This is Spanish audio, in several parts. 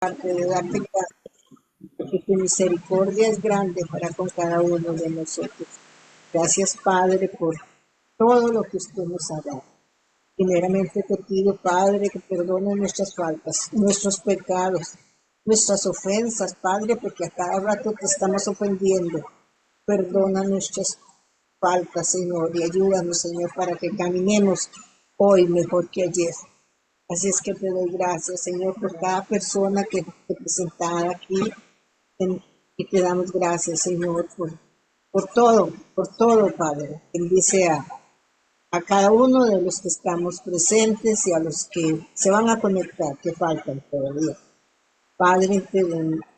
de darte gracias, porque tu misericordia es grande para con cada uno de nosotros. Gracias, Padre, por todo lo que usted nos ha dado. Primeramente te pido, Padre, que perdone nuestras faltas, nuestros pecados, nuestras ofensas, Padre, porque a cada rato te estamos ofendiendo. Perdona nuestras faltas, Señor, y ayúdanos, Señor, para que caminemos hoy mejor que ayer. Así es que te doy gracias, Señor, por cada persona que te presentada aquí. Y te damos gracias, Señor, por todo, Padre. Bendice a cada uno de los que estamos presentes y a los que se van a conectar, que faltan todavía. Padre,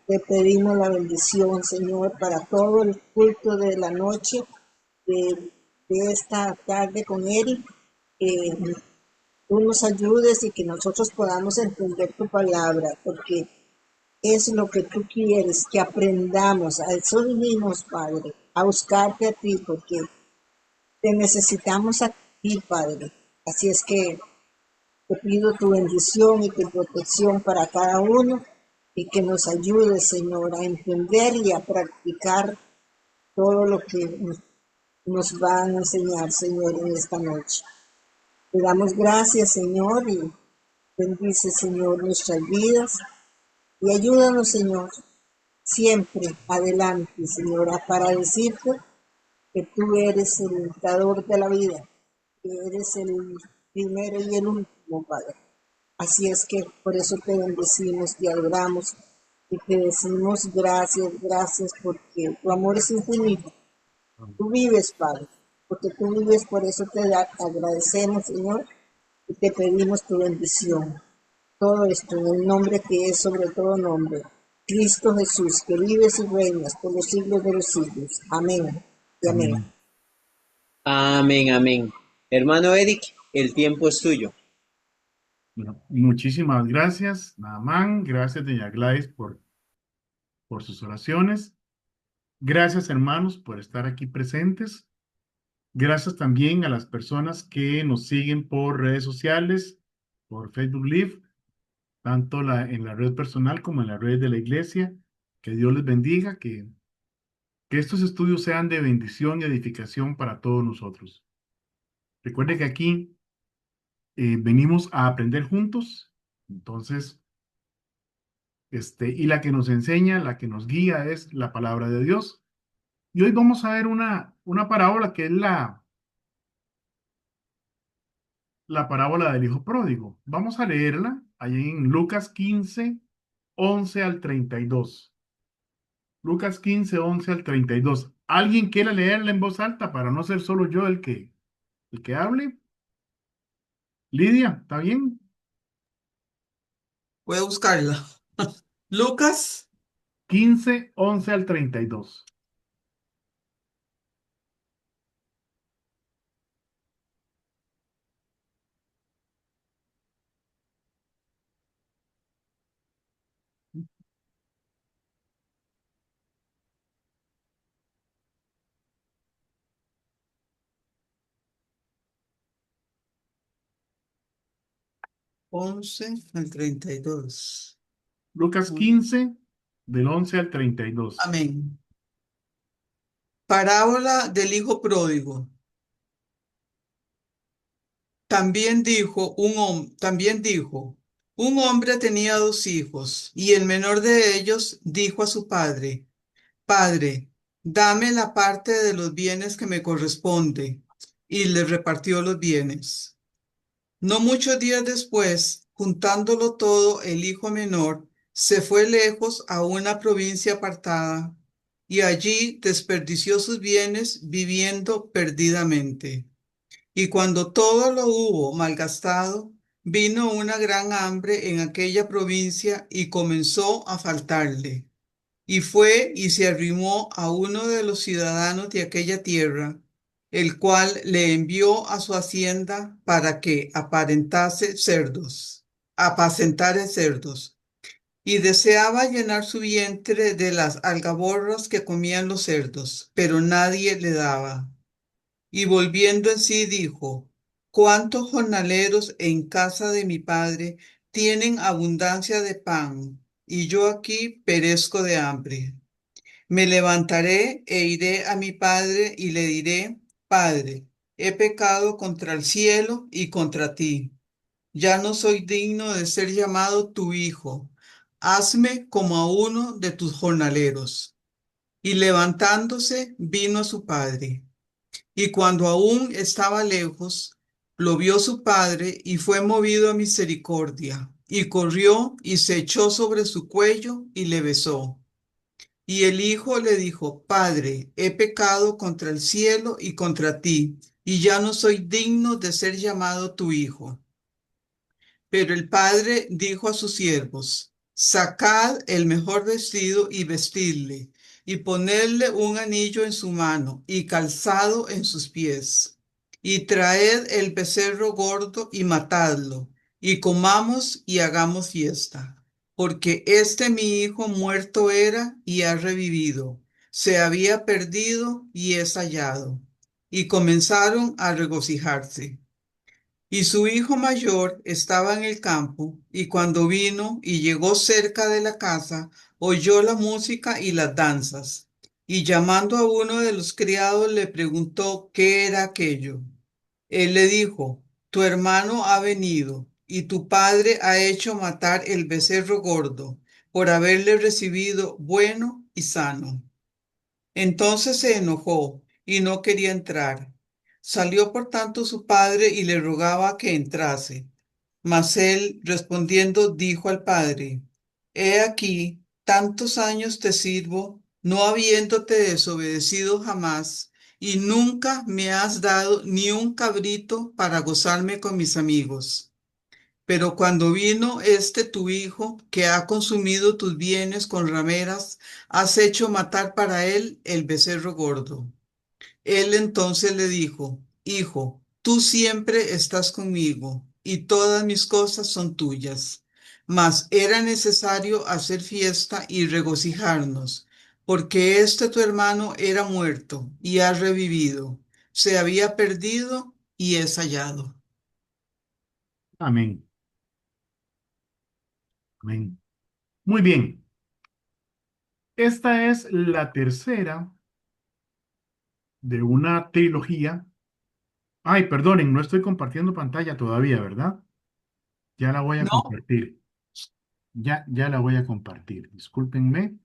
te pedimos la bendición, Señor, para todo el culto de la noche, de esta tarde con Eric. Que tú nos ayudes y que nosotros podamos entender tu palabra, porque es lo que tú quieres, que aprendamos a eso vinimos, Padre, a buscarte a ti, porque te necesitamos a ti, Padre. Así es que te pido tu bendición y tu protección para cada uno y que nos ayude, Señor, a entender y a practicar todo lo que nos van a enseñar, Señor, en esta noche. Te damos gracias, Señor, y bendice, Señor, nuestras vidas y ayúdanos, Señor, siempre adelante, Señora, para decirte que tú eres el dador de la vida, que eres el primero y el último, Padre. Así es que por eso te bendecimos, te adoramos y te decimos gracias, gracias, porque tu amor es infinito. Tú vives, Padre, porque tú vives, por eso agradecemos, Señor, y te pedimos tu bendición. Todo esto en el nombre que es sobre todo nombre, Cristo Jesús, que vives y reinas por los siglos de los siglos. Amén y amén. Amén. Amén, amén. Hermano Eric, el tiempo es tuyo. Bueno, muchísimas gracias, Naamán. Gracias, doña Gladys, por sus oraciones. Gracias, hermanos, por estar aquí presentes. Gracias también a las personas que nos siguen por redes sociales, por Facebook Live, tanto en la red personal como en la red de la iglesia. Que Dios les bendiga, que estos estudios sean de bendición y edificación para todos nosotros. Recuerde que aquí venimos a aprender juntos, entonces, y la que nos enseña, la que nos guía es la palabra de Dios. Y hoy vamos a ver una parábola que es la parábola del hijo pródigo. Vamos a leerla allí en Lucas 15, 11 al 32. Lucas 15, 11 al 32. ¿Alguien quiera leerla en voz alta para no ser solo yo el que hable? Lidia, ¿está bien? Voy a buscarla. Lucas 15, 11 al 32. 11 al 32. Lucas Mm, 15, del 11 al 32. Amén. Parábola del hijo pródigo. También dijo, un hombre tenía dos hijos, y el menor de ellos dijo a su padre, Padre, dame la parte de los bienes que me corresponde, y le repartió los bienes. No muchos días después, juntándolo todo, el hijo menor se fue lejos a una provincia apartada, y allí desperdició sus bienes viviendo perdidamente. Y cuando todo lo hubo malgastado, vino una gran hambre en aquella provincia y comenzó a faltarle. Y fue y se arrimó a uno de los ciudadanos de aquella tierra, el cual le envió a su hacienda para que apacentare cerdos. Y deseaba llenar su vientre de las algaborras que comían los cerdos, pero nadie le daba. Y volviendo en sí dijo, ¿cuántos jornaleros en casa de mi padre tienen abundancia de pan y yo aquí perezco de hambre. Me levantaré e iré a mi padre y le diré, Padre, he pecado contra el cielo y contra ti. Ya no soy digno de ser llamado tu hijo. Hazme como a uno de tus jornaleros. Y levantándose, vino a su padre. Y cuando aún estaba lejos, lo vio su padre y fue movido a misericordia. Y corrió y se echó sobre su cuello y le besó. Y el hijo le dijo, Padre, he pecado contra el cielo y contra ti, y ya no soy digno de ser llamado tu hijo. Pero el padre dijo a sus siervos, sacad el mejor vestido y vestidle, y ponedle un anillo en su mano y calzado en sus pies. Y traed el becerro gordo y matadlo, y comamos y hagamos fiesta. Porque este mi hijo muerto era y ha revivido, se había perdido y es hallado. Y comenzaron a regocijarse. Y su hijo mayor estaba en el campo, y cuando vino y llegó cerca de la casa, oyó la música y las danzas. Y llamando a uno de los criados le preguntó qué era aquello. Él le dijo, tu hermano ha venido, y tu padre ha hecho matar el becerro gordo, por haberle recibido bueno y sano. Entonces se enojó y no quería entrar. Salió por tanto su padre y le rogaba que entrase. Mas él, respondiendo, dijo al padre, He aquí, tantos años te sirvo, no habiéndote desobedecido jamás, y nunca me has dado ni un cabrito para gozarme con mis amigos. Pero cuando vino este tu hijo, que ha consumido tus bienes con rameras, has hecho matar para él el becerro gordo. Él entonces le dijo, Hijo, tú siempre estás conmigo, y todas mis cosas son tuyas. Mas era necesario hacer fiesta y regocijarnos, porque este tu hermano era muerto y ha revivido, se había perdido y es hallado. Amén. Amén. Muy bien. Esta es la tercera de una trilogía. Ay, perdonen, no estoy compartiendo pantalla todavía, ¿verdad? Ya la voy a ¿No? compartir. Ya la voy a compartir. Discúlpenme.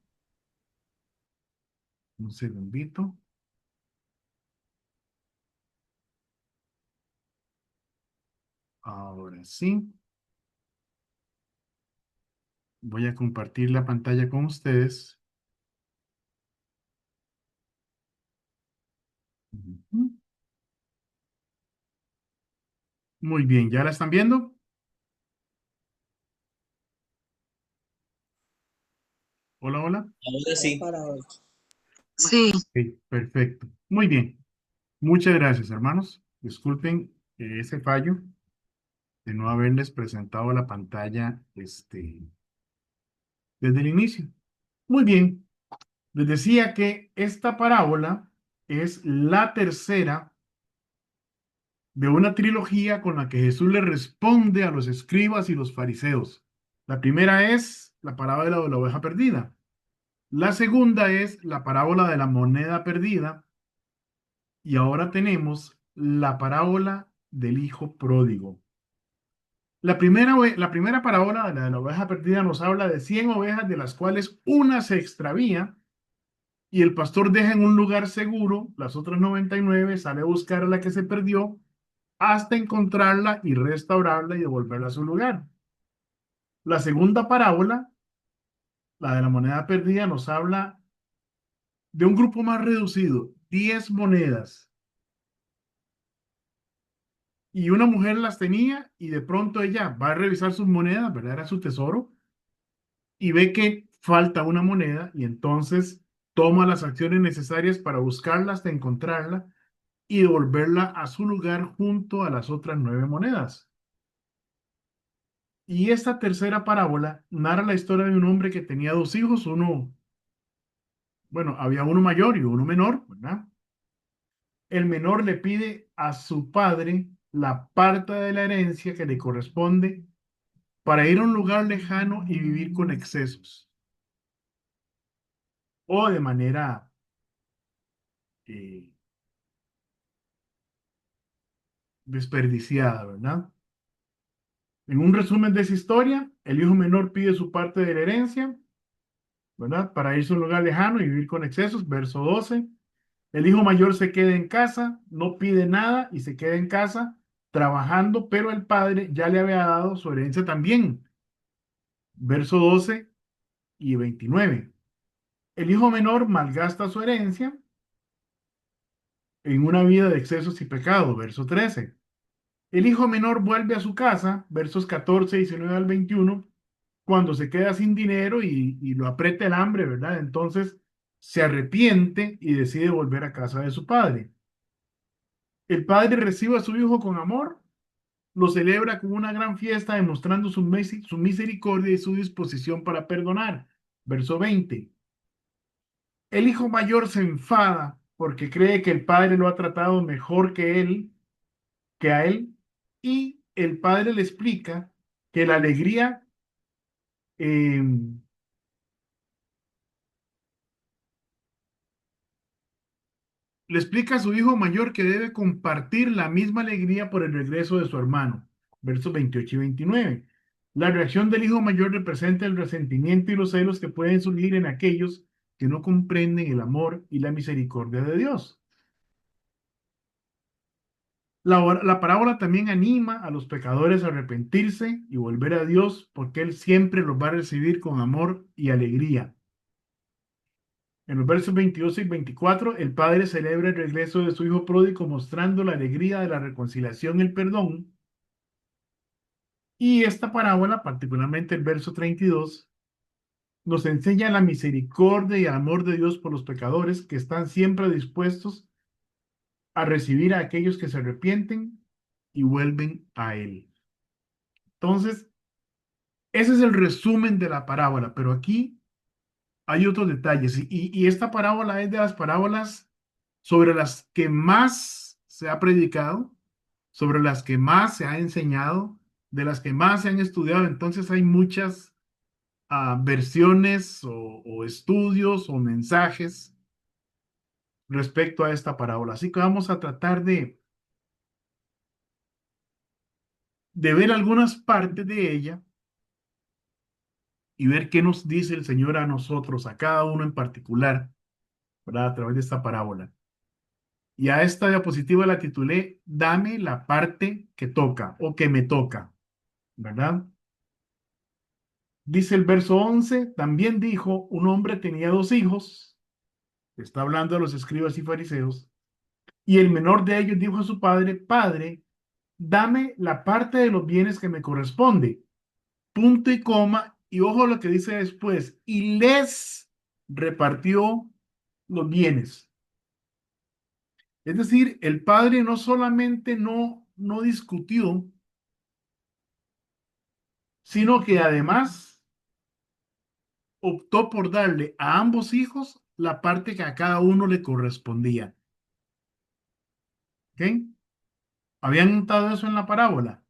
Un segundito. Ahora sí. Voy a compartir la pantalla con ustedes. Ujú. Muy bien, ¿ya la están viendo? Hola, hola. Ahora sí. Para hoy. Sí, Ok, perfecto. Muy bien. Muchas gracias, hermanos. Disculpen ese fallo de no haberles presentado la pantalla desde el inicio. Muy bien. Les decía que esta parábola es la tercera de una trilogía con la que Jesús le responde a los escribas y los fariseos. La primera es la parábola de la oveja perdida. La segunda es la parábola de la moneda perdida. Y ahora tenemos la parábola del hijo pródigo. La primera parábola de la oveja perdida nos habla de 100 ovejas, de las cuales una se extravía y el pastor deja en un lugar seguro, las otras 99 sale a buscar a la que se perdió hasta encontrarla y restaurarla y devolverla a su lugar. La segunda parábola, la de la moneda perdida, nos habla de un grupo más reducido, 10 monedas. Y una mujer las tenía y de pronto ella va a revisar sus monedas, ¿verdad? Era su tesoro, y ve que falta una moneda y entonces toma las acciones necesarias para buscarla hasta encontrarla y devolverla a su lugar junto a las otras 9 monedas. Y esta tercera parábola narra la historia de un hombre que tenía dos hijos, bueno, había uno mayor y uno menor, ¿verdad? El menor le pide a su padre la parte de la herencia que le corresponde para ir a un lugar lejano y vivir con excesos o de manera eh, desperdiciada, ¿verdad? En un resumen de esa historia, el hijo menor pide su parte de la herencia, ¿verdad? Para irse a un lugar lejano y vivir con excesos, verso 12. El hijo mayor se queda en casa, no pide nada y se queda en casa trabajando, pero el padre ya le había dado su herencia también, verso 12 y 29. El hijo menor malgasta su herencia en una vida de excesos y pecado, verso 13. El hijo menor vuelve a su casa, versos 14, 19 al 21, cuando se queda sin dinero y lo aprieta el hambre, ¿verdad? Entonces se arrepiente y decide volver a casa de su padre. El padre recibe a su hijo con amor, lo celebra con una gran fiesta, demostrando su misericordia y su disposición para perdonar. Verso 20. El hijo mayor se enfada porque cree que el padre lo ha tratado mejor que a él, y el padre le explica que la alegría eh, le explica a su hijo mayor que debe compartir la misma alegría por el regreso de su hermano. Versos 28 y 29. La reacción del hijo mayor representa el resentimiento y los celos que pueden surgir en aquellos que no comprenden el amor y la misericordia de Dios. La parábola también anima a los pecadores a arrepentirse y volver a Dios porque Él siempre los va a recibir con amor y alegría. En los versos 22 y 24, el padre celebra el regreso de su hijo pródigo mostrando la alegría de la reconciliación y el perdón. Y esta parábola, particularmente el verso 32, nos enseña la misericordia y el amor de Dios por los pecadores que están siempre dispuestos a recibir a aquellos que se arrepienten y vuelven a Él. Entonces, ese es el resumen de la parábola, pero aquí hay otros detalles. Y esta parábola es de las parábolas sobre las que más se ha predicado, sobre las que más se ha enseñado, de las que más se han estudiado. Entonces hay muchas versiones o estudios o mensajes respecto a esta parábola. Así que vamos a tratar de ver algunas partes de ella y ver qué nos dice el Señor a nosotros, a cada uno en particular, ¿verdad? A través de esta parábola. Y a esta diapositiva la titulé Dame la parte que toca o que me toca, ¿verdad? Dice el verso 11, también dijo, un hombre tenía dos hijos, está hablando de los escribas y fariseos, y el menor de ellos dijo a su padre, Padre, dame la parte de los bienes que me corresponde, punto y coma, y ojo lo que dice después, y les repartió los bienes. Es decir, el padre no solamente no discutió, sino que además optó por darle a ambos hijos la parte que a cada uno le correspondía. ¿Ok? ¿Habían notado eso en la parábola?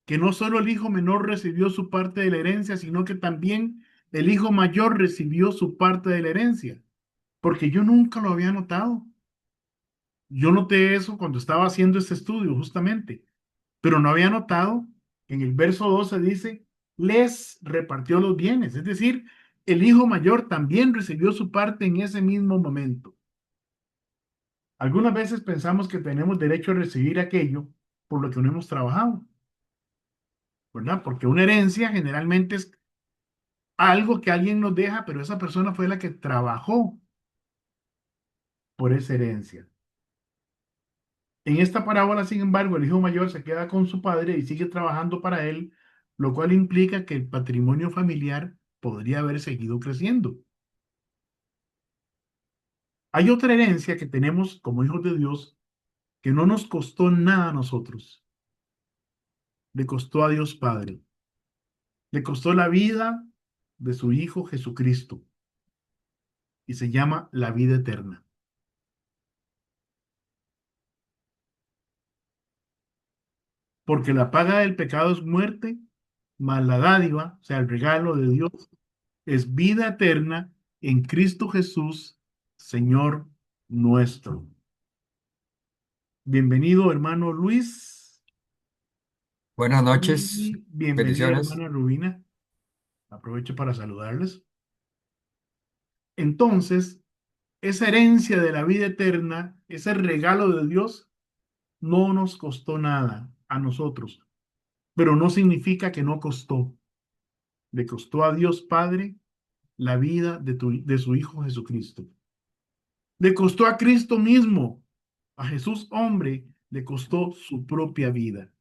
Que no solo el hijo menor recibió su parte de la herencia, sino que también el hijo mayor recibió su parte de la herencia. Porque yo nunca lo había notado. Yo noté eso cuando estaba haciendo este estudio, justamente, pero no había notado que en el verso 12 dice, les repartió los bienes. Es decir, el hijo mayor también recibió su parte en ese mismo momento. Algunas veces pensamos que tenemos derecho a recibir aquello por lo que no hemos trabajado, ¿verdad? Porque una herencia generalmente es algo que alguien nos deja, pero esa persona fue la que trabajó por esa herencia. En esta parábola, sin embargo, el hijo mayor se queda con su padre y sigue trabajando para él, lo cual implica que el patrimonio familiar podría haber seguido creciendo. Hay otra herencia que tenemos como hijos de Dios que no nos costó nada a nosotros, le costó a Dios Padre, le costó la vida de su Hijo Jesucristo y se llama la vida eterna. Porque la paga del pecado es muerte, mas la dádiva, o sea, el regalo de Dios, es vida eterna en Cristo Jesús, Señor nuestro. Bienvenido, hermano Luis, Buenas noches, y bienvenida, bendiciones. hermana Rubina. Aprovecho para saludarles. Entonces, esa herencia de la vida eterna, ese regalo de Dios, no nos costó nada a nosotros, pero no significa que no costó. Le costó a Dios Padre la vida de su Hijo Jesucristo. Le costó a Cristo mismo, a Jesús hombre, le costó su propia vida,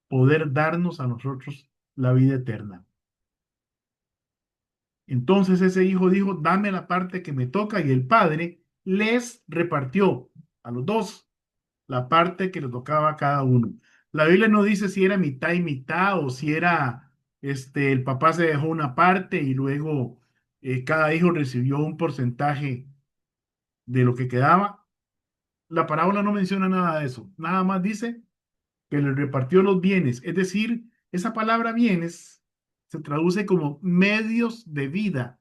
poder darnos a nosotros la vida eterna. Entonces ese hijo dijo, dame la parte que me toca, y el padre les repartió a los dos la parte que le tocaba a cada uno. La Biblia no dice si era mitad y mitad o si era, el papá se dejó una parte y luego cada hijo recibió un porcentaje de lo que quedaba. La parábola no menciona nada de eso, nada más dice que le repartió los bienes, es decir, esa palabra bienes se traduce como medios de vida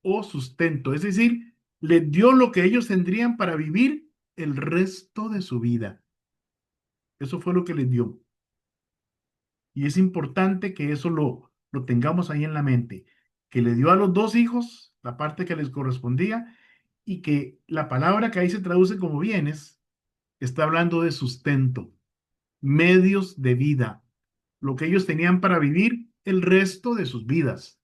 o sustento, es decir, les dio lo que ellos tendrían para vivir el resto de su vida. Eso fue lo que les dio. Y es importante que eso lo tengamos ahí en la mente, que le dio a los dos hijos la parte que les correspondía, y que la palabra que ahí se traduce como bienes está hablando de sustento, medios de vida, lo que ellos tenían para vivir el resto de sus vidas.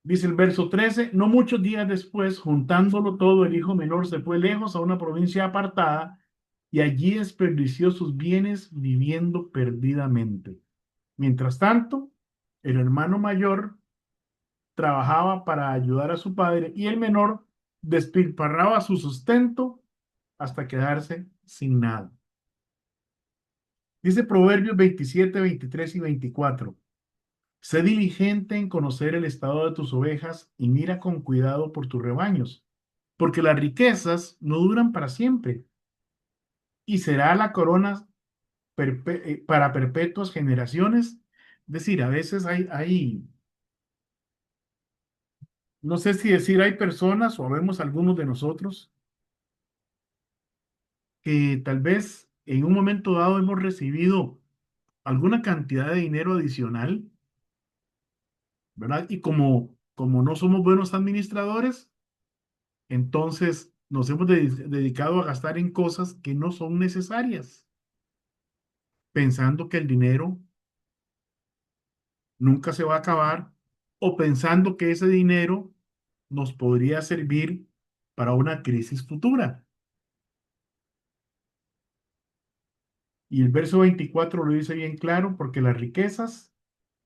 Dice el verso 13, no muchos días después, juntándolo todo, el hijo menor se fue lejos a una provincia apartada y allí desperdició sus bienes viviendo perdidamente. Mientras tanto, el hermano mayor trabajaba para ayudar a su padre y el menor despilfarraba su sustento hasta quedarse sin nada. Dice Proverbios 27, 23 y 24. Sé diligente en conocer el estado de tus ovejas y mira con cuidado por tus rebaños, porque las riquezas no duran para siempre y será la corona para perpetuas generaciones. Es decir, a veces no sé si decir hay personas o vemos algunos de nosotros que tal vez en un momento dado hemos recibido alguna cantidad de dinero adicional, ¿verdad? Y como no somos buenos administradores, entonces nos hemos dedicado a gastar en cosas que no son necesarias, pensando que el dinero nunca se va a acabar o pensando que ese dinero nos podría servir para una crisis futura. Y el verso 24 lo dice bien claro, porque las riquezas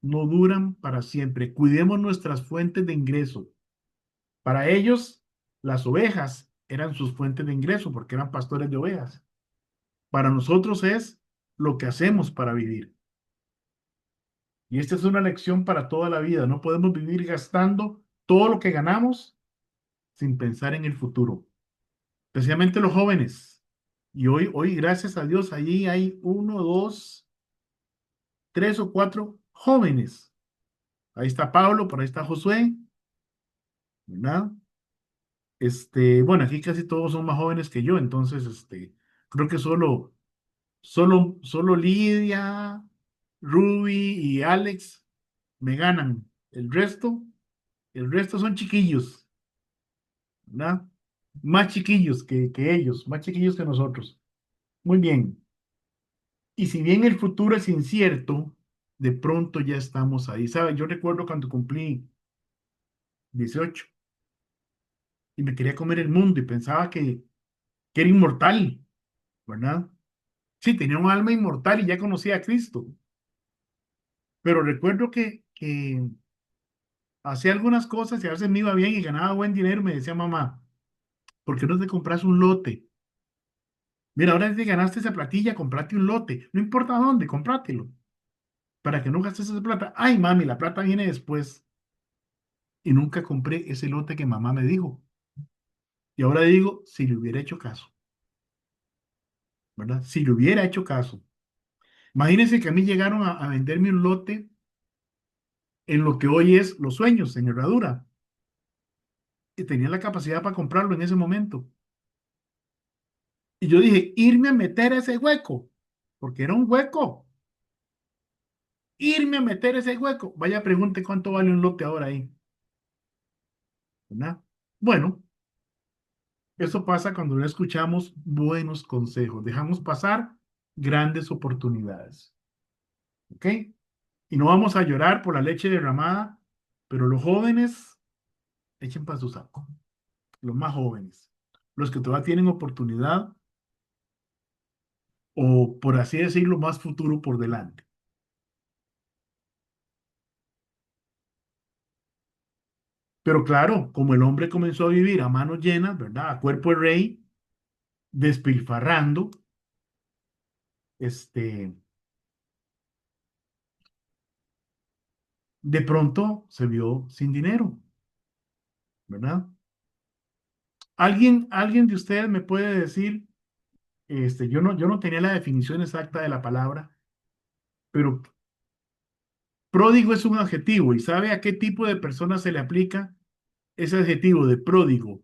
no duran para siempre. Cuidemos nuestras fuentes de ingreso. Para ellos, las ovejas eran sus fuentes de ingreso porque eran pastores de ovejas. Para nosotros es lo que hacemos para vivir. Y esta es una lección para toda la vida. No podemos vivir gastando todo lo que ganamos sin pensar en el futuro, especialmente los jóvenes. Y hoy, gracias a Dios, allí hay uno, dos, tres o cuatro jóvenes. Ahí está Pablo, por ahí está Josué, ¿verdad? Bueno, aquí casi todos son más jóvenes que yo, entonces, creo que solo Lidia, Ruby y Alex me ganan. El resto son chiquillos, ¿verdad? Más chiquillos que ellos, más chiquillos que nosotros. Muy bien. Y si bien el futuro es incierto, de pronto ya estamos ahí. ¿Sabe? Yo recuerdo cuando cumplí 18 y me quería comer el mundo y pensaba que era inmortal, ¿verdad? Sí, tenía un alma inmortal y ya conocía a Cristo. Pero recuerdo que hacía algunas cosas y a veces me iba bien y ganaba buen dinero. Me decía mamá, ¿por qué no te compras un lote? Mira, ahora que ganaste esa platilla, comprate un lote. No importa dónde, comprátelo. Para que no gastes esa plata. Ay, mami, la plata viene después. y nunca compré ese lote que mamá me dijo. Y ahora digo, si le hubiera hecho caso, ¿verdad? Si le hubiera hecho caso. Imagínense que a mí llegaron a venderme un lote en lo que hoy es Los Sueños, en Herradura, y tenía la capacidad para comprarlo en ese momento. Y yo dije, irme a meter a ese hueco, porque era un hueco. Irme a meter ese hueco. Vaya, pregunte cuánto vale un lote ahora ahí, ¿verdad? Bueno, eso pasa cuando no escuchamos buenos consejos. Dejamos pasar grandes oportunidades. ¿Ok? Y no vamos a llorar por la leche derramada, pero los jóvenes echen para su saco. Los más jóvenes. Los que todavía tienen oportunidad o, por así decirlo, más futuro por delante. Pero claro, como el hombre comenzó a vivir a manos llenas, ¿verdad? A cuerpo de rey, despilfarrando, este, de pronto se vio sin dinero, ¿verdad? ¿Alguien de ustedes me puede decir, yo no tenía la definición exacta de la palabra, pero pródigo es un adjetivo y sabe a qué tipo de persona se le aplica ese adjetivo de pródigo,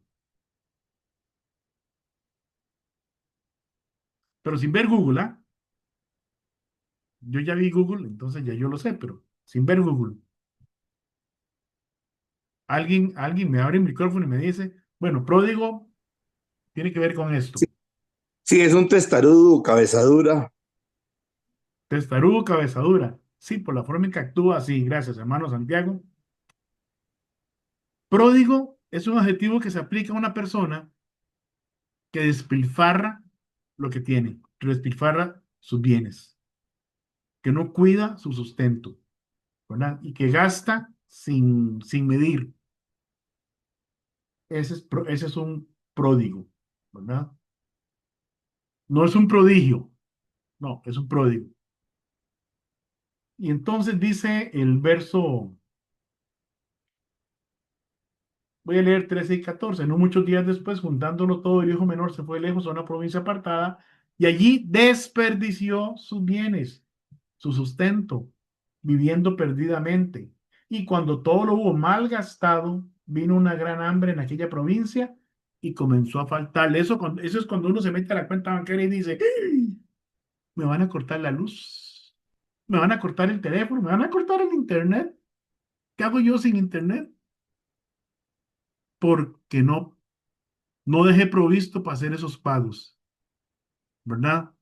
pero sin ver Google, ¿ah? Yo ya vi Google, entonces ya yo lo sé, pero sin ver Google. Alguien me abre el micrófono y me dice, bueno, pródigo tiene que ver con esto. Sí, es un testarudo, cabeza dura. Testarudo, cabezadura. Sí, por la forma en que actúa, sí, gracias, hermano Santiago. Pródigo es un adjetivo que se aplica a una persona que despilfarra lo que tiene, que despilfarra sus bienes, que no cuida su sustento, ¿verdad? Y que gasta sin medir. Ese es un pródigo, ¿verdad? No es un prodigio, no, es un pródigo. Y entonces dice el verso, voy a leer 13 y 14. No muchos días después, juntándolo todo, el hijo menor se fue lejos a una provincia apartada y allí desperdició sus bienes, su sustento, viviendo perdidamente. Y cuando todo lo hubo mal gastado, vino una gran hambre en aquella provincia y comenzó a faltarle. Eso es cuando uno se mete a la cuenta bancaria y dice, "¡Ay! Me van a cortar la luz, me van a cortar el teléfono, me van a cortar el internet. ¿Qué hago yo sin internet? Porque no dejé provisto para hacer esos pagos, ¿verdad?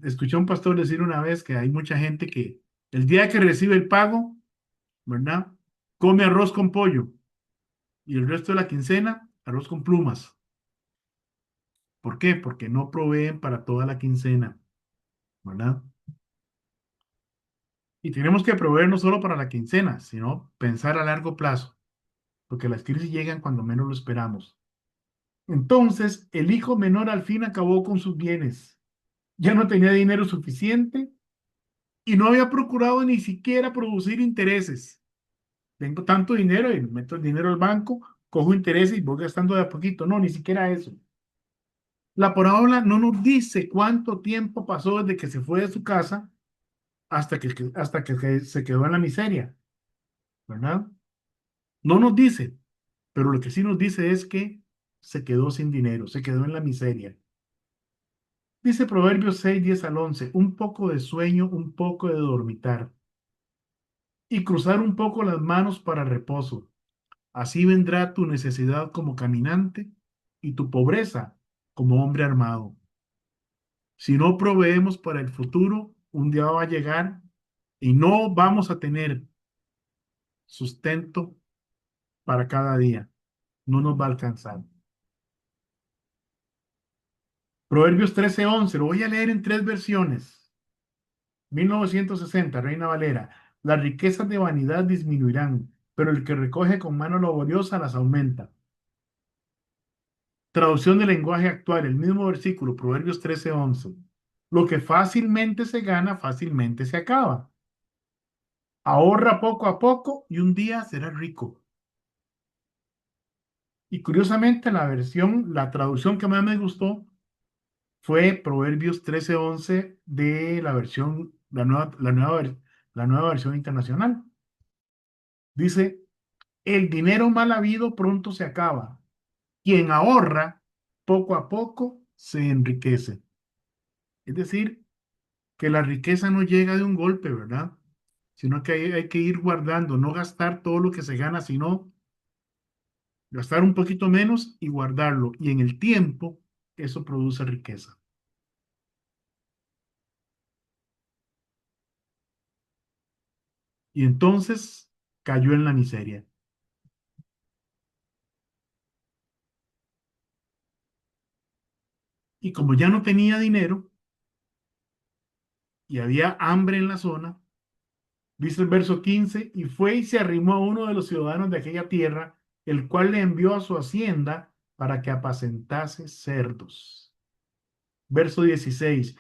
Escuché a un pastor decir una vez que hay mucha gente que el día que recibe el pago, ¿verdad? Come arroz con pollo y el resto de la quincena, arroz con plumas. ¿Por qué? Porque no proveen para toda la quincena, ¿verdad? Y tenemos que proveer no solo para la quincena, sino pensar a largo plazo, porque las crisis llegan cuando menos lo esperamos. Entonces, el hijo menor al fin acabó con sus bienes. Ya no tenía dinero suficiente y no había procurado ni siquiera producir intereses. Tengo tanto dinero y meto el dinero al banco, cojo intereses y voy gastando de a poquito. No, ni siquiera eso. La parábola no nos dice cuánto tiempo pasó desde que se fue de su casa hasta que se quedó en la miseria, ¿verdad? No nos dice, pero lo que sí nos dice es que se quedó sin dinero, se quedó en la miseria. Dice Proverbios 6, 10 al 11, un poco de sueño, un poco de dormitar y cruzar un poco las manos para reposo. Así vendrá tu necesidad como caminante y tu pobreza como hombre armado. Si no proveemos para el futuro, un día va a llegar y no vamos a tener sustento para cada día. No nos va a alcanzar. Proverbios 13:11, lo voy a leer en tres versiones. 1960, Reina Valera. Las riquezas de vanidad disminuirán, pero el que recoge con mano laboriosa las aumenta. Traducción del lenguaje actual, el mismo versículo, Proverbios 13:11. Lo que fácilmente se gana, fácilmente se acaba. Ahorra poco a poco y un día serás rico. Y curiosamente la traducción que más me gustó fue Proverbios 13:11 de la versión, la nueva versión internacional. Dice, el dinero mal habido pronto se acaba. Quien ahorra, poco a poco se enriquece. Es decir, que la riqueza no llega de un golpe, ¿verdad? Sino que hay que ir guardando, no gastar todo lo que se gana, sino gastar un poquito menos y guardarlo. Y en el tiempo, eso produce riqueza. Y entonces cayó en la miseria. Y como ya no tenía dinero y había hambre en la zona, dice el verso 15, y fue y se arrimó a uno de los ciudadanos de aquella tierra, el cual le envió a su hacienda para que apacentase cerdos. Verso 16,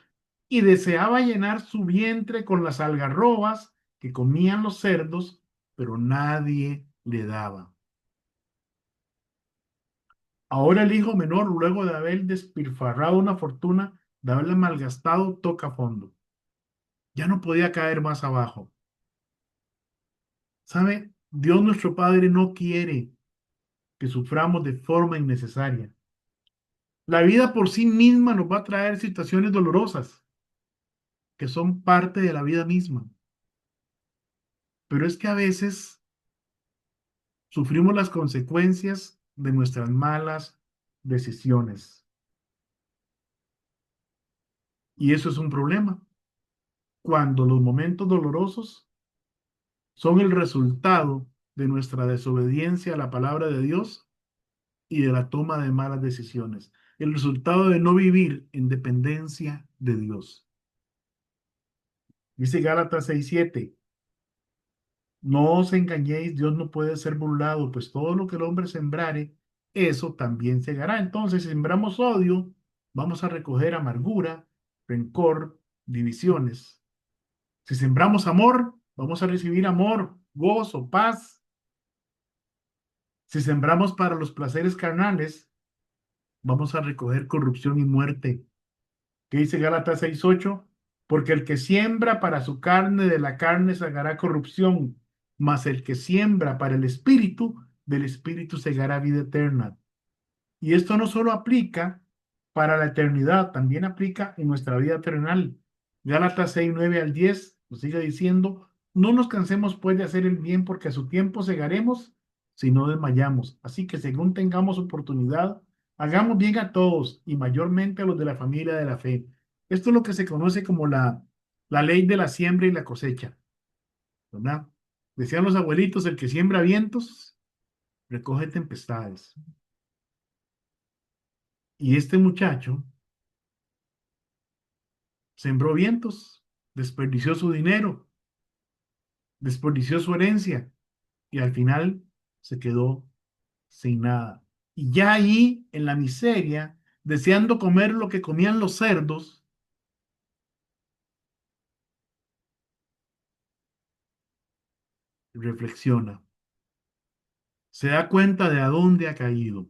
y deseaba llenar su vientre con las algarrobas que comían los cerdos, pero nadie le daba. Ahora el hijo menor, luego de haber despilfarrado una fortuna, de haberla malgastado, toca fondo. Ya no podía caer más abajo. ¿Sabe? Dios nuestro Padre no quiere que suframos de forma innecesaria. La vida por sí misma nos va a traer situaciones dolorosas, que son parte de la vida misma. Pero es que a veces sufrimos las consecuencias de nuestras malas decisiones. Y eso es un problema. Cuando los momentos dolorosos son el resultado de nuestra desobediencia a la palabra de Dios y de la toma de malas decisiones. El resultado de no vivir en dependencia de Dios. Dice Gálatas 6:7. No os engañéis, Dios no puede ser burlado, pues todo lo que el hombre sembrare, eso también segará. Entonces, si sembramos odio, vamos a recoger amargura, rencor, divisiones. Si sembramos amor, vamos a recibir amor, gozo, paz. Si sembramos para los placeres carnales, vamos a recoger corrupción y muerte. ¿Qué dice Gálatas 6:8? Porque el que siembra para su carne, de la carne segará corrupción, mas el que siembra para el espíritu, del espíritu segará vida eterna. Y esto no solo aplica para la eternidad, también aplica en nuestra vida terrenal. Gálatas 6:9 al 10 nos sigue diciendo, no nos cansemos pues de hacer el bien, porque a su tiempo segaremos si no desmayamos. Así que según tengamos oportunidad, hagamos bien a todos y mayormente a los de la familia de la fe. Esto es lo que se conoce como la ley de la siembra y la cosecha, ¿verdad? Decían los abuelitos, el que siembra vientos, recoge tempestades. Y este muchacho sembró vientos, desperdició su dinero, desperdició su herencia y al final se quedó sin nada. Y ya ahí, en la miseria, deseando comer lo que comían los cerdos, reflexiona, se da cuenta de a dónde ha caído.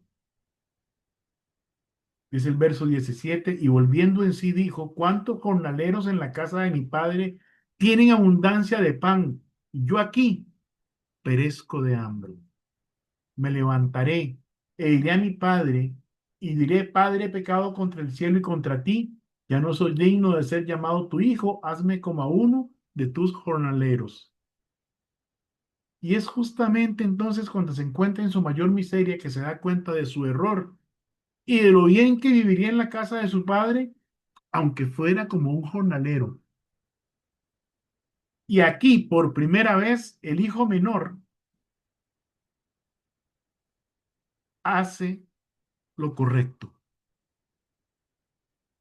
Dice el verso 17, y volviendo en sí dijo, ¿cuántos jornaleros en la casa de mi padre tienen abundancia de pan? Y yo aquí perezco de hambre. Me levantaré e iré a mi padre y diré, Padre, he pecado contra el cielo y contra ti, ya no soy digno de ser llamado tu hijo, hazme como a uno de tus jornaleros. Y es justamente entonces cuando se encuentra en su mayor miseria que se da cuenta de su error y de lo bien que viviría en la casa de su padre, aunque fuera como un jornalero. Y aquí, por primera vez, el hijo menor hace lo correcto.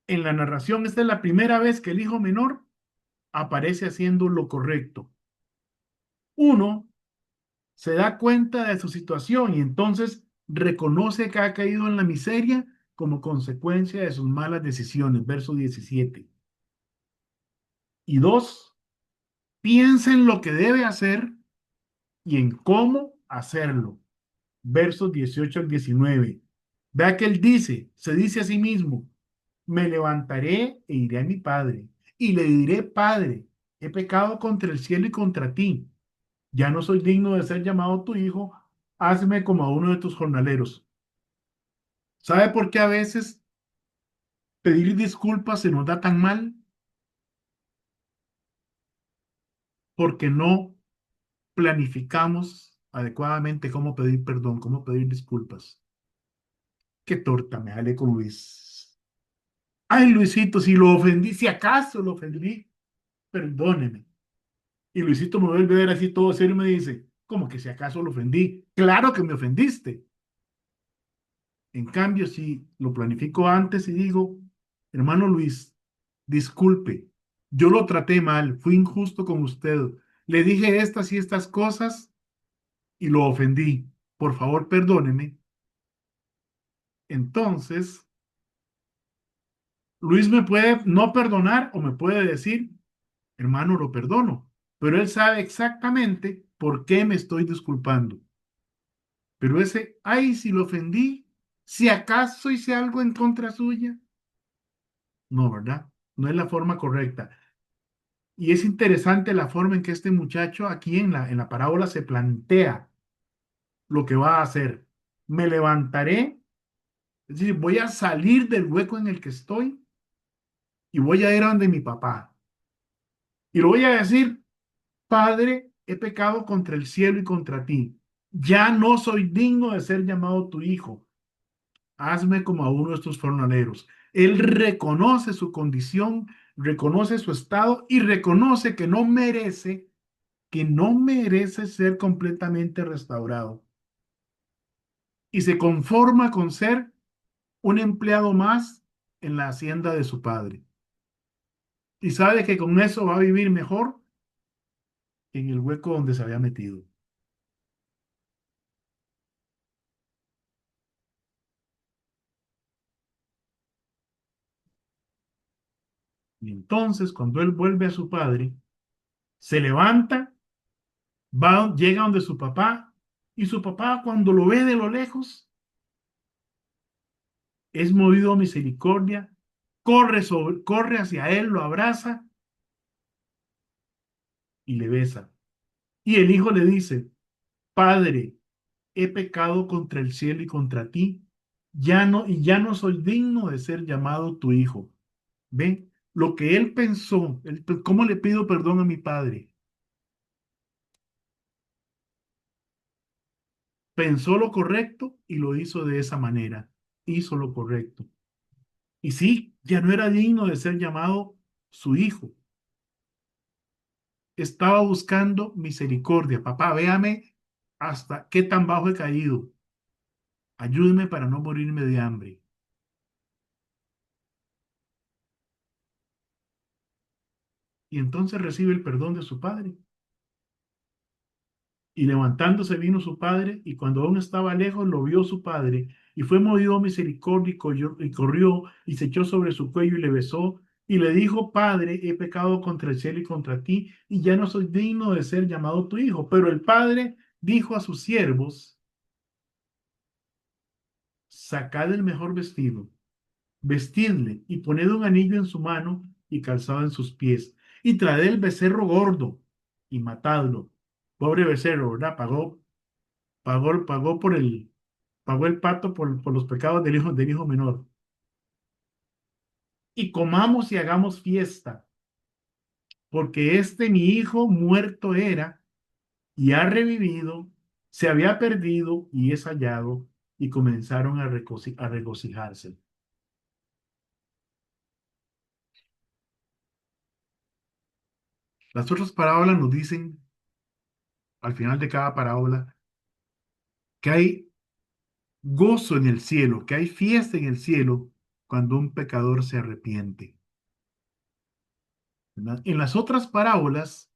En la narración, esta es la primera vez que el hijo menor aparece haciendo lo correcto. Uno se da cuenta de su situación y entonces reconoce que ha caído en la miseria como consecuencia de sus malas decisiones. Verso 17. Y dos, piensa en lo que debe hacer y en cómo hacerlo. versos 18 al 19. Vea que él dice, se dice a sí mismo, me levantaré e iré a mi padre y le diré, Padre, he pecado contra el cielo y contra ti. Ya no soy digno de ser llamado tu hijo, hazme como a uno de tus jornaleros. ¿Sabe por qué a veces pedir disculpas se nos da tan mal? Porque no planificamos adecuadamente cómo pedir perdón, cómo pedir disculpas. Qué torta me sale con Luis. Ay, Luisito, si lo ofendí, si acaso lo ofendí, perdóneme. Y Luisito me vuelve a ver así todo serio y me dice, ¿cómo que si acaso lo ofendí? Claro que me ofendiste. En cambio, si lo planifico antes y digo, hermano Luis, disculpe, yo lo traté mal, fui injusto con usted, le dije estas y estas cosas y lo ofendí. Por favor, perdóneme. Entonces, Luis me puede no perdonar o me puede decir, hermano, lo perdono, pero él sabe exactamente por qué me estoy disculpando. Pero ese, ay, si lo ofendí, si acaso hice algo en contra suya. No, ¿verdad? No es la forma correcta. Y es interesante la forma en que este muchacho aquí en la parábola se plantea lo que va a hacer. Me levantaré, es decir, voy a salir del hueco en el que estoy y voy a ir a donde mi papá. Y lo voy a decir, Padre, he pecado contra el cielo y contra ti. Ya no soy digno de ser llamado tu hijo. Hazme como a uno de estos jornaleros. Él reconoce su condición, reconoce su estado y reconoce que no merece ser completamente restaurado. Y se conforma con ser un empleado más en la hacienda de su padre. Y sabe que con eso va a vivir mejor en el hueco donde se había metido. Y entonces, cuando él vuelve a su padre, se levanta, llega donde su papá, y su papá, cuando lo ve de lo lejos, es movido a misericordia, corre hacia él, lo abraza y le besa. Y el hijo le dice, Padre, he pecado contra el cielo y contra ti, ya no soy digno de ser llamado tu hijo. ¿Ve? Lo que él pensó, ¿cómo le pido perdón a mi padre? Pensó lo correcto y lo hizo de esa manera. Hizo lo correcto. Y sí, ya no era digno de ser llamado su hijo. Estaba buscando misericordia. Papá, véame hasta qué tan bajo he caído. Ayúdeme para no morirme de hambre. Y entonces recibe el perdón de su padre. Y levantándose vino su padre, y cuando aún estaba lejos lo vio su padre, y fue movido a misericordia y corrió y se echó sobre su cuello y le besó, y le dijo, Padre, he pecado contra el cielo y contra ti, y ya no soy digno de ser llamado tu hijo. Pero el padre dijo a sus siervos, sacad el mejor vestido, vestidle y poned un anillo en su mano y calzado en sus pies, y traed el becerro gordo y matadlo. Pobre becerro, ¿verdad? Pagó el pato por los pecados del hijo menor. Y comamos y hagamos fiesta, porque este mi hijo muerto era y ha revivido, se había perdido y es hallado, y comenzaron a regocijarse. Las otras parábolas nos dicen, al final de cada parábola, que hay gozo en el cielo, que hay fiesta en el cielo cuando un pecador se arrepiente. ¿Verdad? En las otras parábolas,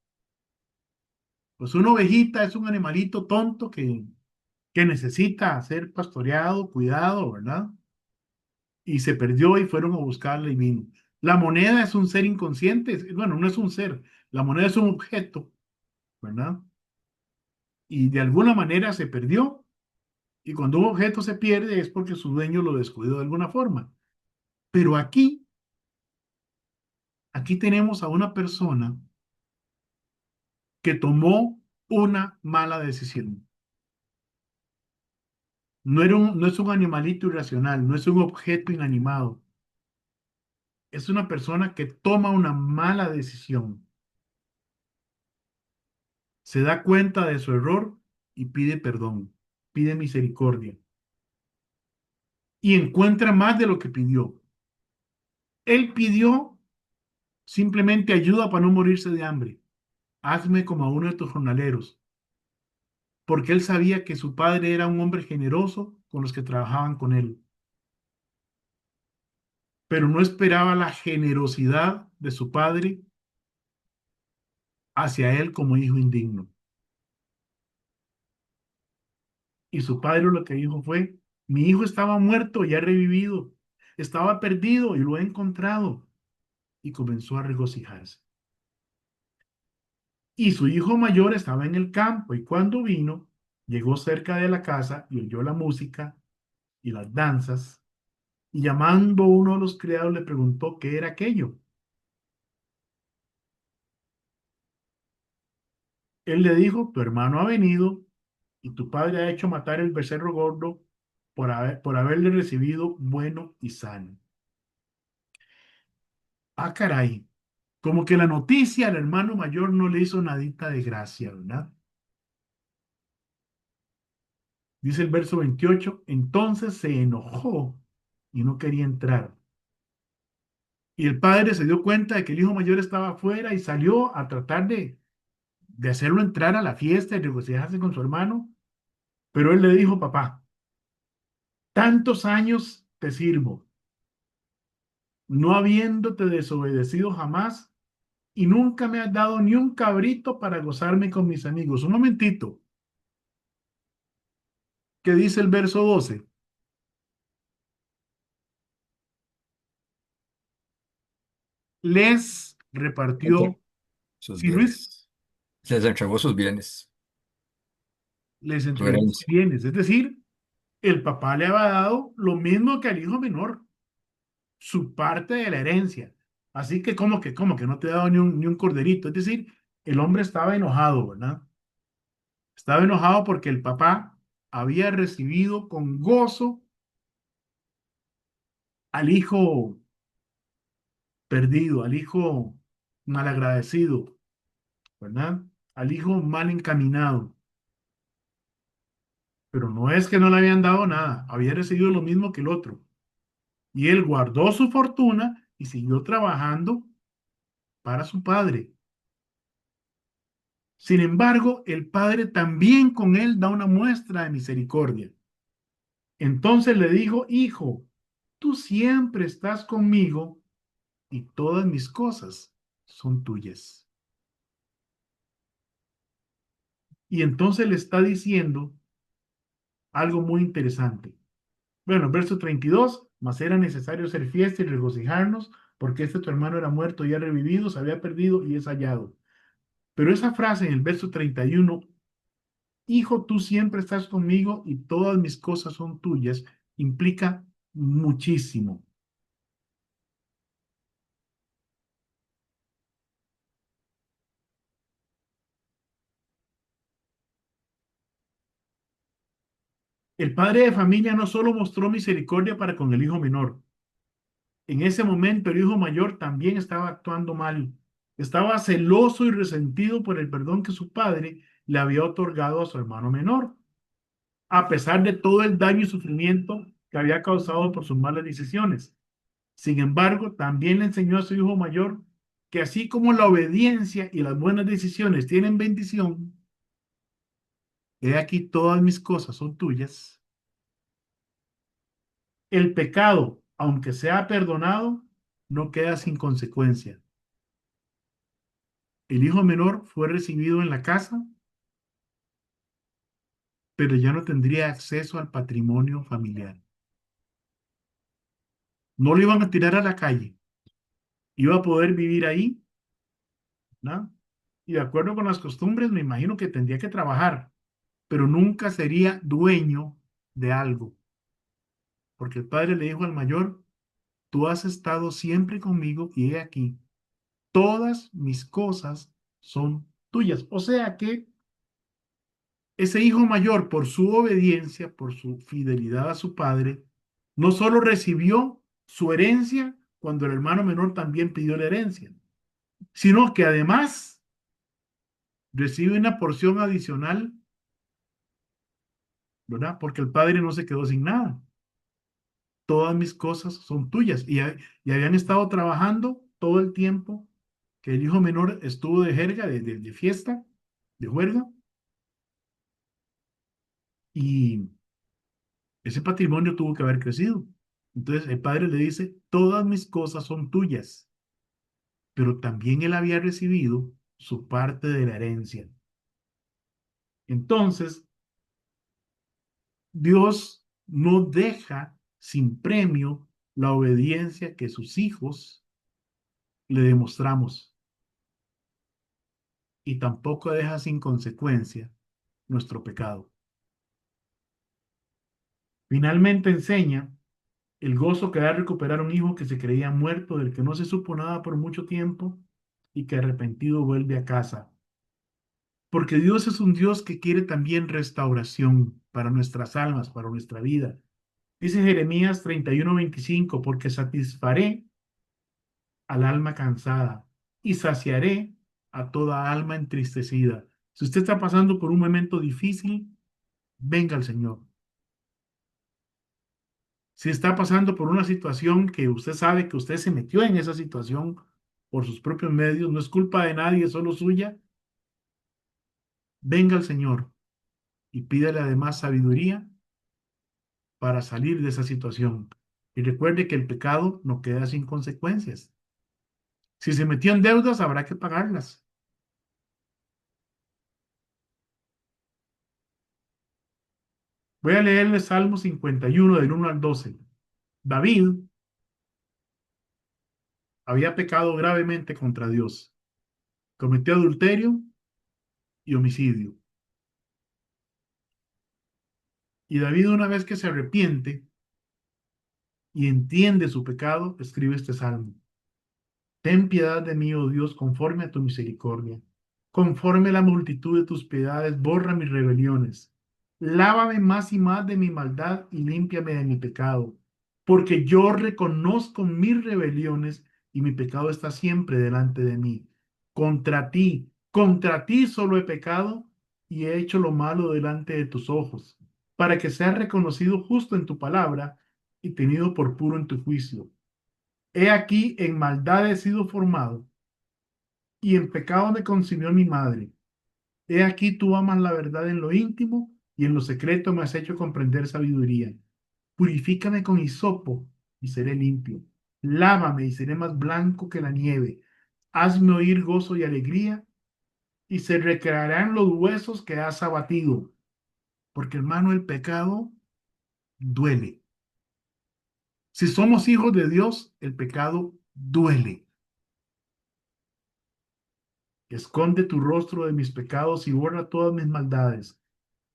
pues una ovejita es un animalito tonto que necesita ser pastoreado, cuidado, ¿verdad? Y se perdió y fueron a buscarla y vino. La moneda es un ser inconsciente, bueno, no es un ser, la moneda es un objeto, ¿verdad? Y de alguna manera se perdió Y cuando un objeto se pierde es porque su dueño lo descuidó de alguna forma. Pero aquí tenemos a una persona que tomó una mala decisión. No es un animalito irracional, no es un objeto inanimado. Es una persona que toma una mala decisión. Se da cuenta de su error y pide perdón, pide misericordia. Y encuentra más de lo que pidió. Él pidió simplemente ayuda para no morirse de hambre. Hazme como a uno de tus jornaleros. Porque él sabía que su padre era un hombre generoso con los que trabajaban con él. Pero no esperaba la generosidad de su padre hacia él como hijo indigno. Y su padre lo que dijo fue, mi hijo estaba muerto y ha revivido, estaba perdido y lo he encontrado. Y comenzó a regocijarse. Y su hijo mayor estaba en el campo y cuando vino, llegó cerca de la casa y oyó la música y las danzas y llamando a uno de los criados le preguntó qué era aquello. Él le dijo, tu hermano ha venido y tu padre ha hecho matar el becerro gordo por haberle recibido bueno y sano. Ah, caray, como que la noticia al hermano mayor no le hizo nadita de gracia, ¿verdad? Dice el verso 28, entonces se enojó y no quería entrar. Y el padre se dio cuenta de que el hijo mayor estaba afuera y salió a tratar de hacerlo entrar a la fiesta y regocijarse con su hermano. Pero él le dijo, papá, tantos años te sirvo, no habiéndote desobedecido jamás, y nunca me has dado ni un cabrito para gozarme con mis amigos. Un momentito, ¿qué dice el verso 12? Les Entre repartió, sus sí, Luis, bienes. Les entregó sus bienes, les su entregó sus herencia. bienes. Es decir, el papá le había dado lo mismo que al hijo menor, su parte de la herencia. Así que, como que no te he dado ni un corderito. Es decir, el hombre estaba enojado, ¿verdad? Estaba enojado porque el papá había recibido con gozo al hijo perdido, al hijo malagradecido, ¿verdad? Al hijo mal encaminado. Pero no es que no le habían dado nada, había recibido lo mismo que el otro. Y él guardó su fortuna y siguió trabajando para su padre. Sin embargo, el padre también con él da una muestra de misericordia. Entonces le dijo, hijo, tú siempre estás conmigo y todas mis cosas son tuyas. Y entonces le está diciendo algo muy interesante. Bueno, verso 32, mas era necesario hacer fiesta y regocijarnos, porque este tu hermano era muerto y ha revivido, se había perdido y es hallado. Pero esa frase en el verso 31, hijo, tú siempre estás conmigo y todas mis cosas son tuyas, implica muchísimo. El padre de familia no solo mostró misericordia para con el hijo menor, en ese momento el hijo mayor también estaba actuando mal. Estaba celoso y resentido por el perdón que su padre le había otorgado a su hermano menor, a pesar de todo el daño y sufrimiento que había causado por sus malas decisiones. Sin embargo, también le enseñó a su hijo mayor que así como la obediencia y las buenas decisiones tienen bendición, he aquí todas mis cosas son tuyas. El pecado, aunque sea perdonado, no queda sin consecuencia. El hijo menor fue recibido en la casa, pero ya no tendría acceso al patrimonio familiar. No lo iban a tirar a la calle, iba a poder vivir ahí, ¿no? Y de acuerdo con las costumbres, me imagino que tendría que trabajar, pero nunca sería dueño de algo, porque el padre le dijo al mayor, tú has estado siempre conmigo y he aquí, todas mis cosas son tuyas. O sea que ese hijo mayor, por su obediencia, por su fidelidad a su padre, no solo recibió su herencia cuando el hermano menor también pidió la herencia, sino que además recibe una porción adicional, ¿verdad? Porque el padre no se quedó sin nada. Todas mis cosas son tuyas. Y habían estado trabajando todo el tiempo que el hijo menor estuvo de jerga, de fiesta, de juerga, y ese patrimonio tuvo que haber crecido. Entonces el padre le dice, todas mis cosas son tuyas, pero también él había recibido su parte de la herencia. Entonces, Dios no deja sin premio la obediencia que sus hijos le demostramos y tampoco deja sin consecuencia nuestro pecado. Finalmente enseña el gozo que da recuperar un hijo que se creía muerto, del que no se supo nada por mucho tiempo y que arrepentido vuelve a casa. Porque Dios es un Dios que quiere también restauración para nuestras almas, para nuestra vida. Dice Jeremías 31:25, porque satisfaré al alma cansada y saciaré a toda alma entristecida. Si usted está pasando por un momento difícil, venga al Señor. Si está pasando por una situación que usted sabe que usted se metió en esa situación por sus propios medios, no es culpa de nadie, es solo suya, venga al Señor y pídale además sabiduría para salir de esa situación. Y recuerde que el pecado no queda sin consecuencias. Si se metió en deudas, habrá que pagarlas. Voy a leerle Salmo 51 del 1 al 12. David había pecado gravemente contra Dios. Cometió adulterio y homicidio. Y David, una vez que se arrepiente y entiende su pecado, escribe este salmo. Ten piedad de mí, oh Dios, conforme a tu misericordia. Conforme a la multitud de tus piedades, borra mis rebeliones. Lávame más y más de mi maldad y límpiame de mi pecado. Porque yo reconozco mis rebeliones y mi pecado está siempre delante de mí. Contra ti solo he pecado y he hecho lo malo delante de tus ojos, para que seas reconocido justo en tu palabra y tenido por puro en tu juicio. He aquí, en maldad he sido formado, y en pecado me concibió mi madre. He aquí, tú amas la verdad en lo íntimo, y en lo secreto me has hecho comprender sabiduría. Purifícame con hisopo, y seré limpio. Lávame, y seré más blanco que la nieve. Hazme oír gozo y alegría, y se recrearán los huesos que has abatido. Porque, hermano, el pecado duele. Si somos hijos de Dios, el pecado duele. Esconde tu rostro de mis pecados y borra todas mis maldades.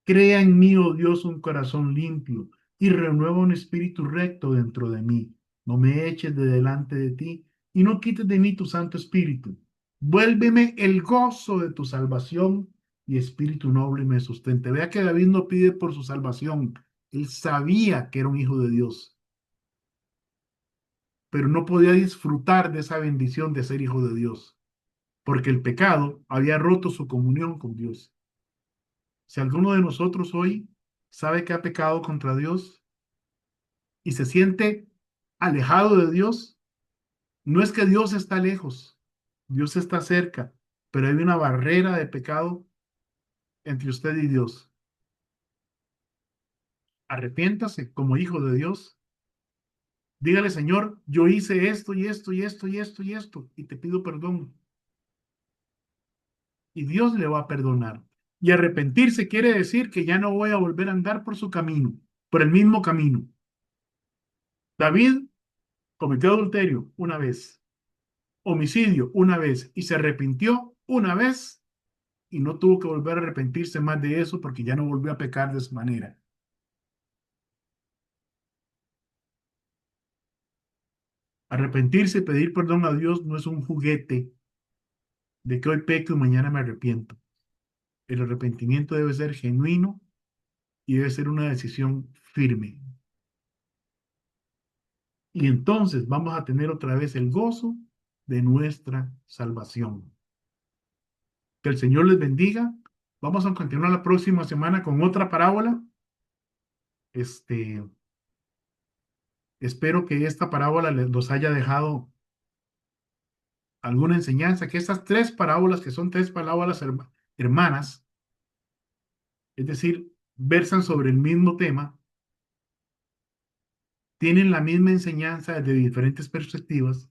Crea en mí, oh Dios, un corazón limpio y renueva un espíritu recto dentro de mí. No me eches de delante de ti y no quites de mí tu Santo Espíritu. Vuélveme el gozo de tu salvación y espíritu noble me sustente. Vea que David no pide por su salvación. Él sabía que era un hijo de Dios, pero no podía disfrutar de esa bendición de ser hijo de Dios, porque el pecado había roto su comunión con Dios. Si alguno de nosotros hoy sabe que ha pecado contra Dios y se siente alejado de Dios, no es que Dios está lejos, Dios está cerca, pero hay una barrera de pecado entre usted y Dios. Arrepiéntase como hijo de Dios. Dígale, Señor, yo hice esto y esto y esto y esto y esto, y te pido perdón. Y Dios le va a perdonar. Y arrepentirse quiere decir que ya no voy a volver a andar por su camino, por el mismo camino. David cometió adulterio una vez, homicidio una vez y se arrepintió una vez y no tuvo que volver a arrepentirse más de eso porque ya no volvió a pecar de esa manera. Arrepentirse y pedir perdón a Dios no es un juguete de que hoy peco y mañana me arrepiento. El arrepentimiento debe ser genuino y debe ser una decisión firme. Y entonces vamos a tener otra vez el gozo de nuestra salvación. Que el Señor les bendiga. Vamos a continuar la próxima semana con otra parábola. Espero que esta parábola los haya dejado alguna enseñanza, que estas tres parábolas, que son tres parábolas hermanas, es decir, versan sobre el mismo tema, tienen la misma enseñanza desde diferentes perspectivas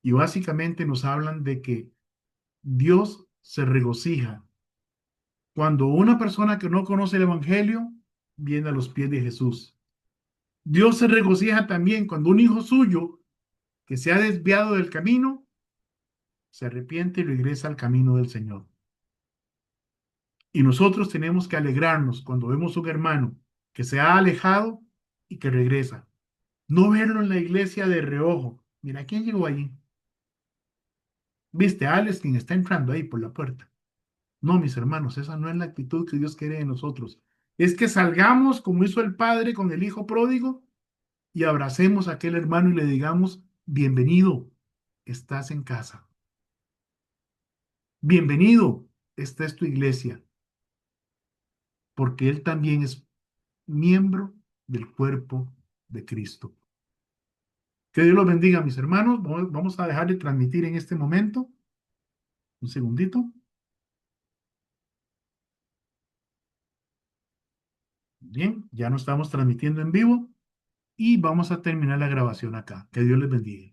y básicamente nos hablan de que Dios se regocija cuando una persona que no conoce el Evangelio viene a los pies de Jesús. Dios se regocija también cuando un hijo suyo que se ha desviado del camino se arrepiente y regresa al camino del Señor. Y nosotros tenemos que alegrarnos cuando vemos un hermano que se ha alejado y que regresa. No verlo en la iglesia de reojo. Mira, ¿quién llegó allí? ¿Viste a Alex quien está entrando ahí por la puerta? No, mis hermanos, esa no es la actitud que Dios quiere de nosotros. Es que salgamos como hizo el padre con el hijo pródigo y abracemos a aquel hermano y le digamos, bienvenido, estás en casa. Bienvenido, esta es tu iglesia, porque él también es miembro del cuerpo de Cristo. Que Dios los bendiga, mis hermanos. Vamos a dejar de transmitir en este momento. Un segundito. Bien, ya no estamos transmitiendo en vivo y vamos a terminar la grabación acá. Que Dios les bendiga.